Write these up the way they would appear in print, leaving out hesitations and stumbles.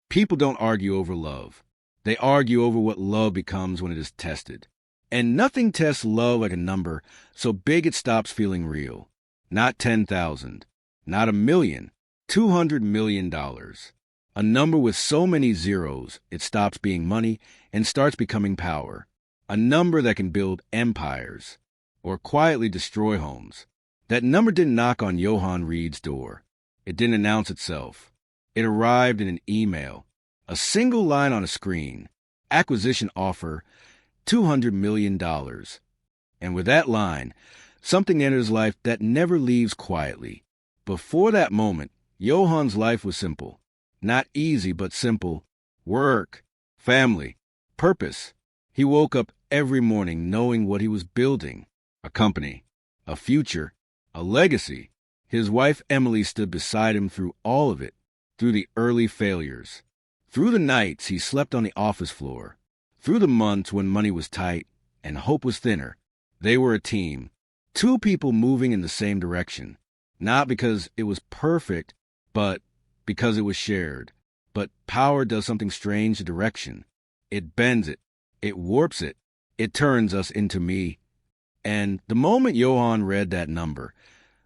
People don't argue over love. They argue over what love becomes when it is tested. And nothing tests love like a number so big it stops feeling real. Not 10,000, not a million, $200 million. A number with so many zeros it stops being money and starts becoming power. A number that can build empires or quietly destroy homes. That number didn't knock on Johan Reed's door. It didn't announce itself. It arrived in an email, a single line on a screen. Acquisition offer, $200 million. And with that line, something entered his life that never leaves quietly. Before that moment, Johan's life was simple. Not easy, but simple. Work, family, purpose. He woke up every morning knowing what he was building. A company, a future, a legacy. His wife Emily stood beside him through all of it, through the early failures, through the nights he slept on the office floor, through the months when money was tight and hope was thinner. They were a team, two people moving in the same direction, not because it was perfect, but because it was shared. But power does something strange to direction. It bends it, it warps it, it turns us into me. And the moment Johan read that number,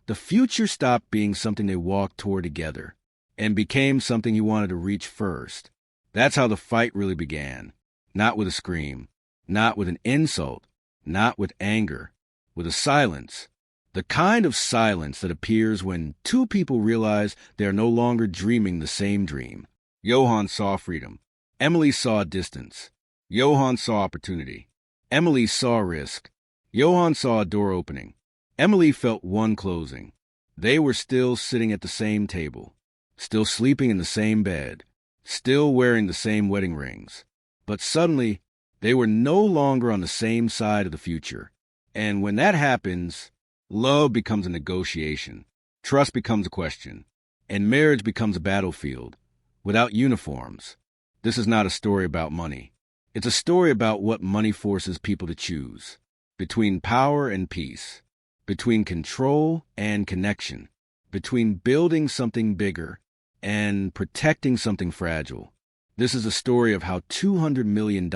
the future stopped being something they walked toward together and became something he wanted to reach first. That's how the fight really began. Not with a scream, not with an insult, not with anger, with a silence. The kind of silence that appears when two people realize they are no longer dreaming the same dream. Johan saw freedom. Emily saw distance. Johan saw opportunity. Emily saw risk. Johan saw a door opening. Emily felt one closing. They were still sitting at the same table, still sleeping in the same bed, still wearing the same wedding rings. But suddenly, they were no longer on the same side of the future. And when that happens, love becomes a negotiation, trust becomes a question, and marriage becomes a battlefield without uniforms. This is not a story about money. It's a story about what money forces people to choose, between power and peace, between control and connection, between building something bigger and protecting something fragile. This is a story of how $200 million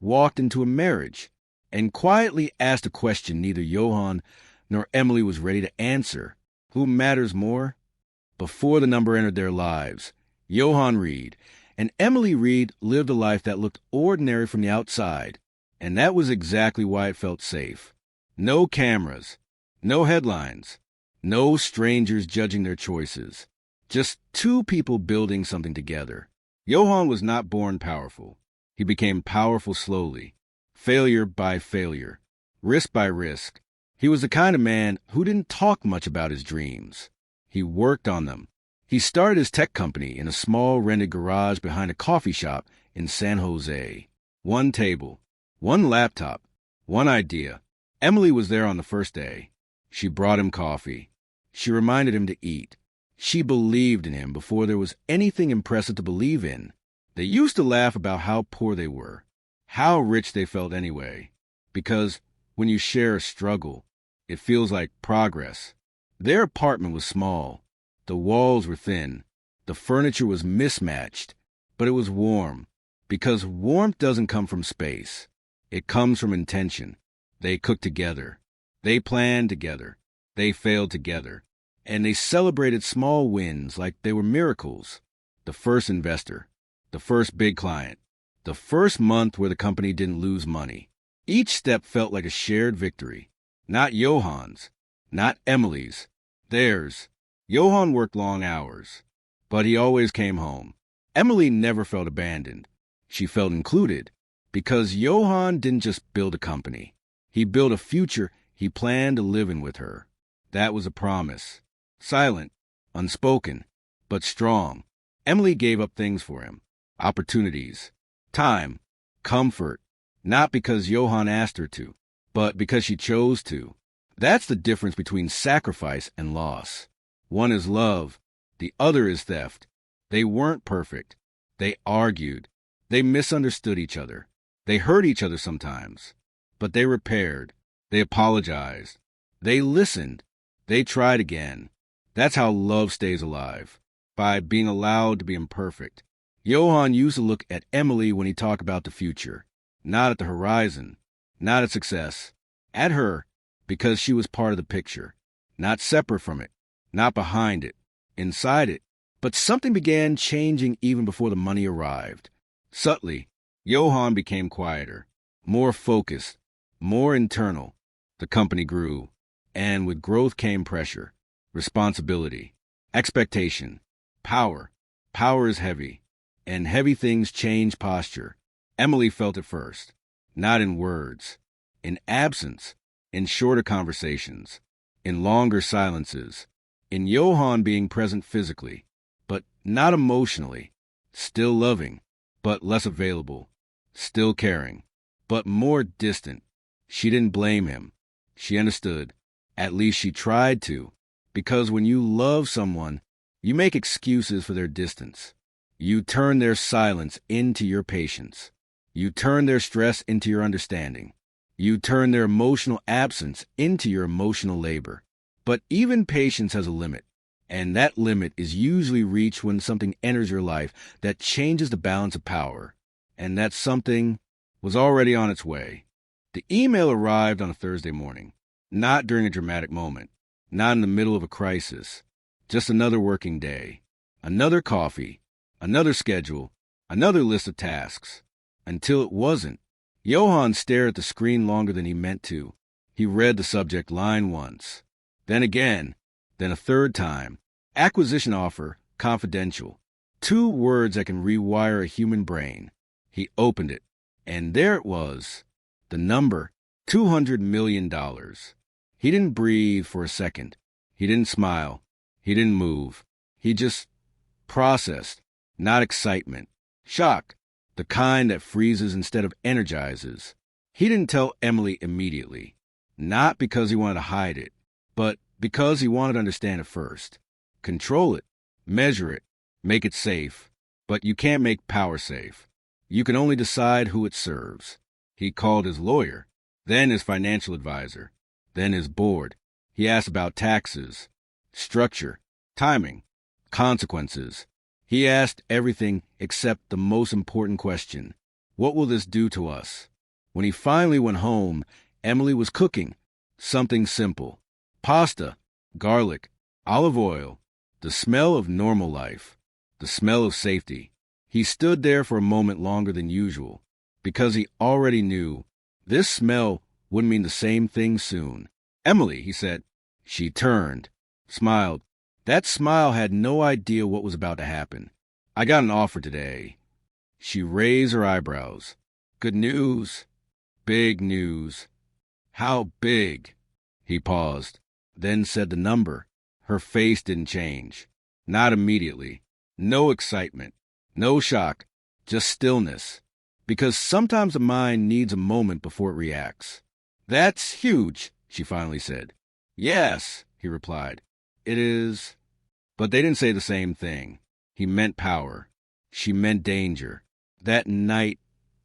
walked into a marriage and quietly asked a question neither Johan nor Emily was ready to answer. Who matters more? Before the number entered their lives, Johan Reed and Emily Reed lived a life that looked ordinary from the outside, and that was exactly why it felt safe. No cameras, no headlines, no strangers judging their choices, just two people building something together. Johan was not born powerful. He became powerful slowly, failure by failure, risk by risk. He was the kind of man who didn't talk much about his dreams. He worked on them. He started his tech company in a small rented garage behind a coffee shop in San Jose. One table, one laptop, one idea. Emily was there on the first day. She brought him coffee. She reminded him to eat. She believed in him before there was anything impressive to believe in. They used to laugh about how poor they were, how rich they felt anyway, because when you share a struggle, it feels like progress. Their apartment was small. The walls were thin. The furniture was mismatched, but it was warm, because warmth doesn't come from space. It comes from intention. They cooked together. They planned together. They failed together. And they celebrated small wins like they were miracles. The first investor, the first big client, the first month where the company didn't lose money. Each step felt like a shared victory. Not Johan's, not Emily's, theirs. Johan worked long hours, but he always came home. Emily never felt abandoned. She felt included, because Johan didn't just build a company. He built a future he planned to live in with her. That was a promise. Silent, unspoken, but strong. Emily gave up things for him. Opportunities, time, comfort. Not because Johan asked her to, but because she chose to. That's the difference between sacrifice and loss. One is love. The other is theft. They weren't perfect. They argued. They misunderstood each other. They hurt each other sometimes. But they repaired. They apologized. They listened. They tried again. That's how love stays alive, by being allowed to be imperfect, Johan used to look at Emily when he talked about the future, not at the horizon, not at success, at her, because she was part of the picture, not separate from it, not behind it, inside it. But something began changing even before the money arrived. Subtly, Johan became quieter, more focused, more internal. The company grew, and with growth came pressure, responsibility, expectation, power. Power is heavy, and heavy things change posture. Emily felt it first, not in words, in absence, in shorter conversations, in longer silences, in Johan being present physically, but not emotionally, still loving, but less available, still caring, but more distant. She didn't blame him. She understood. At least she tried to, because when you love someone, you make excuses for their distance. You turn their silence into your patience. You turn their stress into your understanding. You turn their emotional absence into your emotional labor. But even patience has a limit, and that limit is usually reached when something enters your life that changes the balance of power, and that something was already on its way. The email arrived on a Thursday morning, not during a dramatic moment, not in the middle of a crisis, just another working day, another coffee, another schedule, another list of tasks, until it wasn't. Johan stared at the screen longer than he meant to. He read the subject line once, then again, then a third time. Acquisition offer, confidential. 2 words that can rewire a human brain. He opened it, and there it was. The number, $200 million. He didn't breathe for a second. He didn't smile. He didn't move. He just processed, not excitement. Shock, the kind that freezes instead of energizes. He didn't tell Emily immediately, not because he wanted to hide it, but because he wanted to understand it first. Control it, measure it, make it safe. But you can't make power safe. You can only decide who it serves. He called his lawyer, then his financial advisor, then his board. He asked about taxes, structure, timing, consequences. He asked everything except the most important question: what will this do to us? When he finally went home, Emily was cooking something simple: pasta, garlic, olive oil, the smell of normal life, the smell of safety. He stood there for a moment longer than usual, because he already knew this smell would mean the same thing soon. "Emily," he said. She turned, smiled. That smile had no idea what was about to happen. "I got an offer today." She raised her eyebrows. "Good news." "Big news." "How big?" He paused, then said the number. Her face didn't change. Not immediately. No excitement. No shock. Just stillness. Because sometimes the mind needs a moment before it reacts. "That's huge," she finally said. "Yes," he replied. "It is." But they didn't say the same thing. He meant power. She meant danger. That night,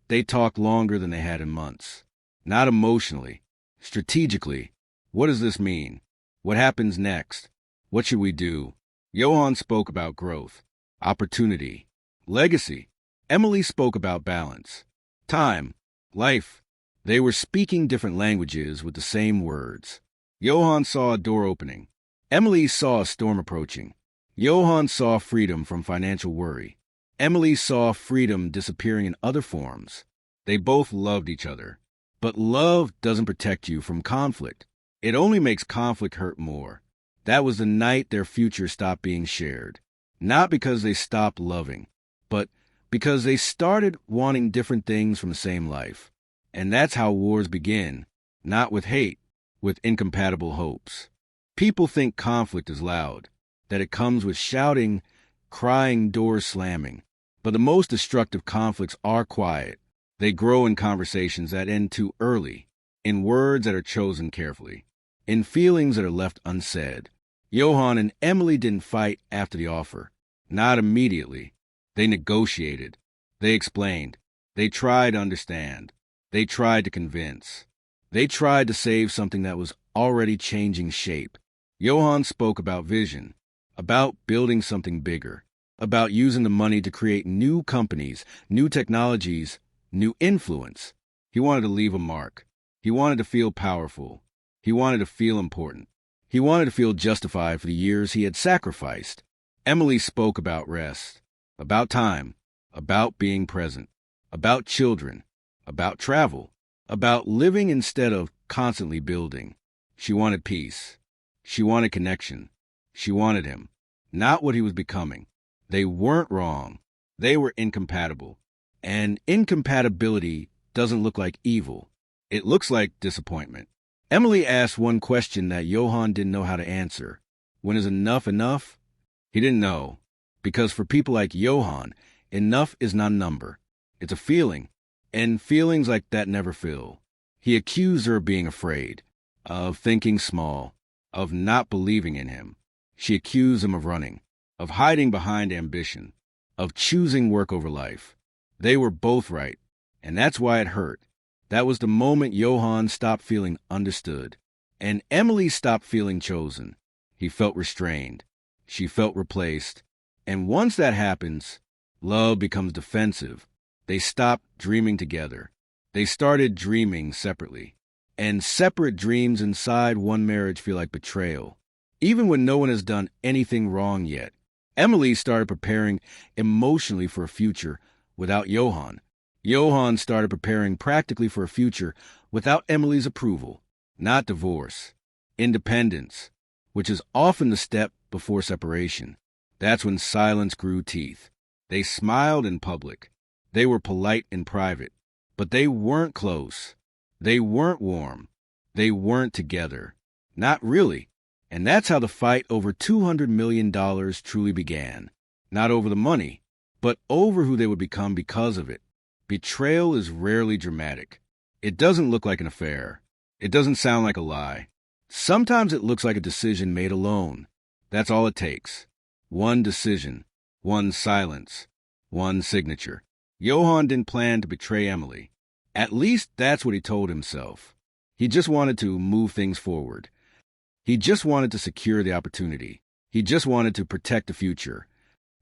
they talked longer than they had in months. Not emotionally. Strategically. What does this mean? What happens next? What should we do? Johan spoke about growth, opportunity, legacy. Emily spoke about balance, time, life. They were speaking different languages with the same words. Johan saw a door opening. Emily saw a storm approaching. Johan saw freedom from financial worry. Emily saw freedom disappearing in other forms. They both loved each other. But love doesn't protect you from conflict. It only makes conflict hurt more. That was the night their future stopped being shared. Not because they stopped loving, but because they started wanting different things from the same life. And that's how wars begin, not with hate, with incompatible hopes. People think conflict is loud, that it comes with shouting, crying, doors slamming. But the most destructive conflicts are quiet. They grow in conversations that end too early, in words that are chosen carefully, in feelings that are left unsaid. Johan and Emily didn't fight after the offer. Not immediately. They negotiated. They explained. They tried to understand. They tried to convince. They tried to save something that was already changing shape. Johan spoke about vision, about building something bigger. about using the money to create new companies, new technologies, new influence. He wanted to leave a mark. He wanted to feel powerful. He wanted to feel important. He wanted to feel justified for the years he had sacrificed. Emily spoke about rest, about time, about being present, about children, about travel, about living instead of constantly building. She wanted peace. She wanted connection. She wanted him, not what he was becoming. They weren't wrong. They were incompatible. And incompatibility doesn't look like evil. It looks like disappointment. Emily asked one question that Johan didn't know how to answer. When is enough enough? He didn't know. Because for people like Johan, enough is not a number. It's a feeling. And feelings like that never fill. He accused her of being afraid, of thinking small, of not believing in him. She accused him of running, of hiding behind ambition, of choosing work over life. They were both right, and that's why it hurt. That was the moment Johan stopped feeling understood, and Emily stopped feeling chosen. He felt restrained. She felt replaced. And once that happens, love becomes defensive. They stopped dreaming together. They started dreaming separately. And separate dreams inside one marriage feel like betrayal. Even when no one has done anything wrong yet. Emily started preparing emotionally for a future without Johan. Johan started preparing practically for a future without Emily's approval. Not divorce. Independence, which is often the step before separation. That's when silence grew teeth. They smiled in public. They were polite in private. But they weren't close. They weren't warm. They weren't together. Not really. And that's how the fight over $200 million truly began. Not over the money, but over who they would become because of it. Betrayal is rarely dramatic. It doesn't look like an affair. It doesn't sound like a lie. Sometimes it looks like a decision made alone. That's all it takes. One decision, one silence, one signature. Johan didn't plan to betray Emily. At least that's what he told himself. He just wanted to move things forward. He just wanted to secure the opportunity. He just wanted to protect the future.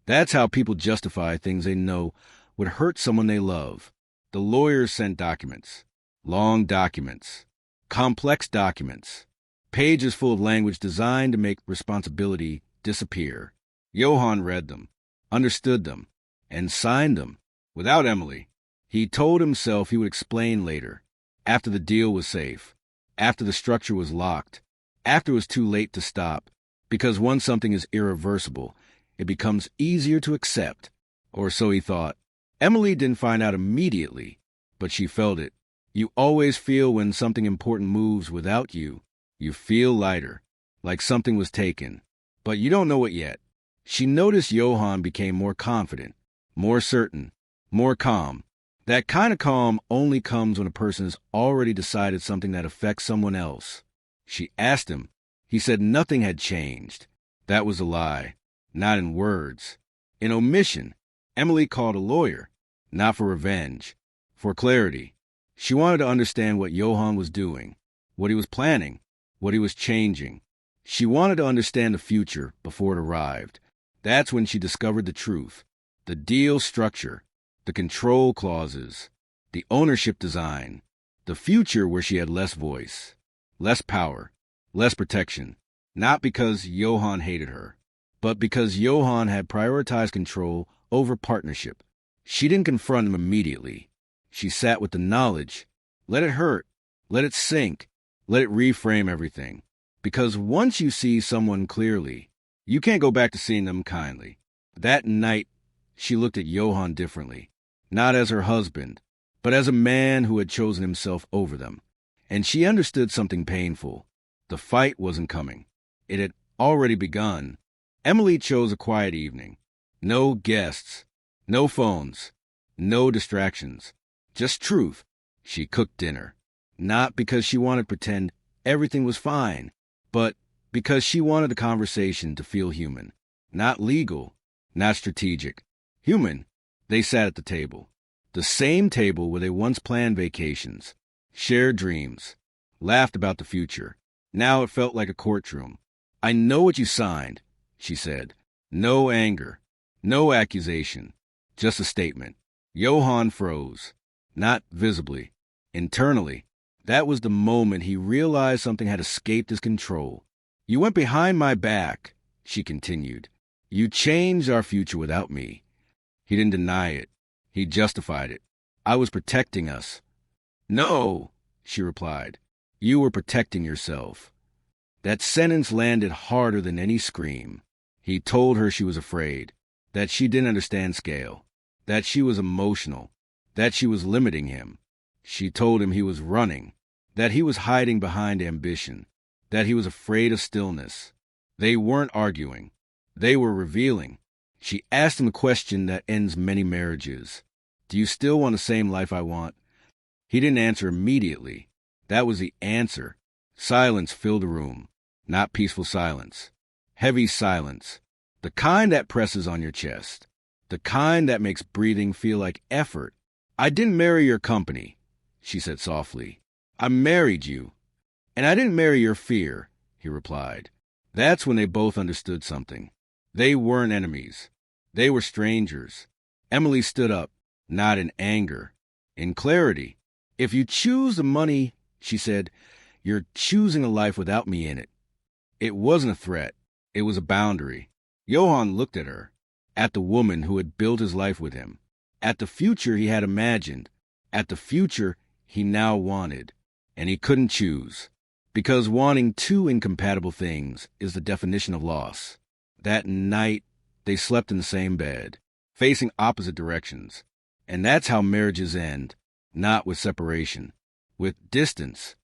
That's how people justify things they know would hurt someone they love. The lawyers sent documents. Long documents. Complex documents. Pages full of language designed to make responsibility disappear. Johan read them, understood them, and signed them. Without Emily, he told himself he would explain later, after the deal was safe, after the structure was locked, after it was too late to stop, because once something is irreversible, it becomes easier to accept, or so he thought. Emily didn't find out immediately, but she felt it. You always feel when something important moves without you. You feel lighter, like something was taken, but you don't know it yet. She noticed Johan became more confident, more certain, more calm. That kind of calm only comes when a person has already decided something that affects someone else. She asked him. He said nothing had changed. That was a lie. Not in words. In omission. Emily called a lawyer. Not for revenge. For clarity. She wanted to understand what Johan was doing. What he was planning. What he was changing. She wanted to understand the future before it arrived. That's when she discovered the truth. The deal structure. The control clauses, the ownership design, the future where she had less voice, less power, less protection, not because Johan hated her, but because Johan had prioritized control over partnership. She didn't confront him immediately. She sat with the knowledge. Let it hurt. Let it sink. Let it reframe everything. Because once you see someone clearly, you can't go back to seeing them kindly. That night, she looked at Johan differently. Not as her husband, but as a man who had chosen himself over them. And she understood something painful. The fight wasn't coming. It had already begun. Emily chose a quiet evening. No guests, no phones, no distractions. Just truth. She cooked dinner. Not because she wanted to pretend everything was fine, but because she wanted the conversation to feel human. Not legal, not strategic. Human. They sat at the table. The same table where they once planned vacations, shared dreams, laughed about the future. Now it felt like a courtroom. I know what you signed, she said. No anger, No accusation, just a statement. Johan froze. Not visibly. Internally. That was the moment he realized something had escaped his control. You went behind my back, she continued. You changed our future without me. He didn't deny it. He justified it. I was protecting us. No, she replied. You were protecting yourself. That sentence landed harder than any scream. He told her she was afraid, that she didn't understand scale, that she was emotional, that she was limiting him. She told him he was running, that he was hiding behind ambition, that he was afraid of stillness. They weren't arguing. They were revealing. She asked him a question that ends many marriages. Do you still want the same life I want? He didn't answer immediately. That was the answer. Silence filled the room. Not peaceful silence. Heavy silence. The kind that presses on your chest. The kind that makes breathing feel like effort. I didn't marry your company, she said softly. I married you. And I didn't marry your fear, he replied. That's when they both understood something. They weren't enemies. They were strangers. Emily stood up, not in anger, in clarity. If you choose the money, she said, you're choosing a life without me in it. It wasn't a threat. It was a boundary. Johan looked at her, at the woman who had built his life with him, at the future he had imagined, at the future he now wanted. And he couldn't choose, because wanting two incompatible things is the definition of loss. That night, they slept in the same bed, facing opposite directions. And that's how marriages end, not with separation, with distance.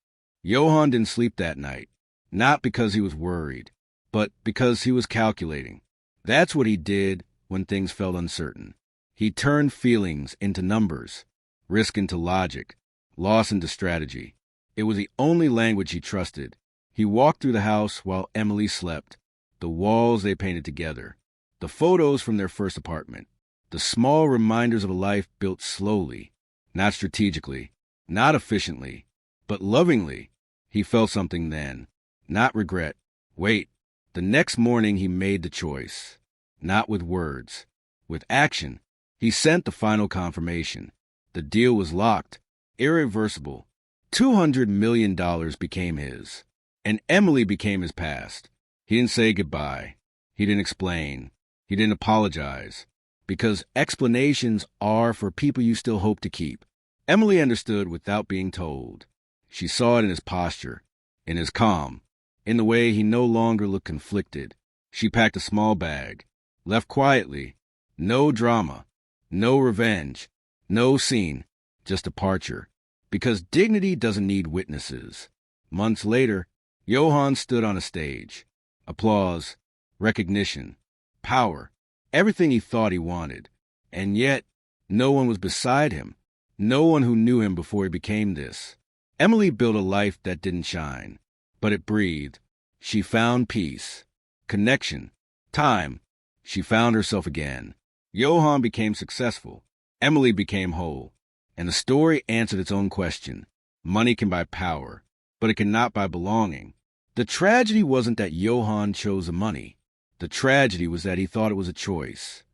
Johan didn't sleep that night, not because he was worried, but because he was calculating. That's what he did when things felt uncertain. He turned feelings into numbers, risk into logic, loss into strategy. It was the only language he trusted. He walked through the house while Emily slept, the walls they painted together, the photos from their first apartment, the small reminders of a life built slowly, not strategically, not efficiently, but lovingly. He felt something then, not regret. Wait. The next morning he made the choice, not with words, with action. He sent the final confirmation. The deal was locked, irreversible. $200 million became his, and Emily became his past. He didn't say goodbye. He didn't explain. He didn't apologize, because explanations are for people you still hope to keep. Emily understood without being told. She saw it in his posture, in his calm, in the way he no longer looked conflicted. She packed a small bag, left quietly. No drama, no revenge, no scene, just departure. Because dignity doesn't need witnesses. Months later, Johan stood on a stage. Applause, recognition, power, everything he thought he wanted. And yet, no one was beside him. No one who knew him before he became this. Emily built a life that didn't shine, but it breathed. She found peace, connection, time. She found herself again. Johan became successful. Emily became whole. And the story answered its own question. Money can buy power, but it cannot buy belonging. The tragedy wasn't that Johan chose the money. The tragedy was that he thought it was a choice.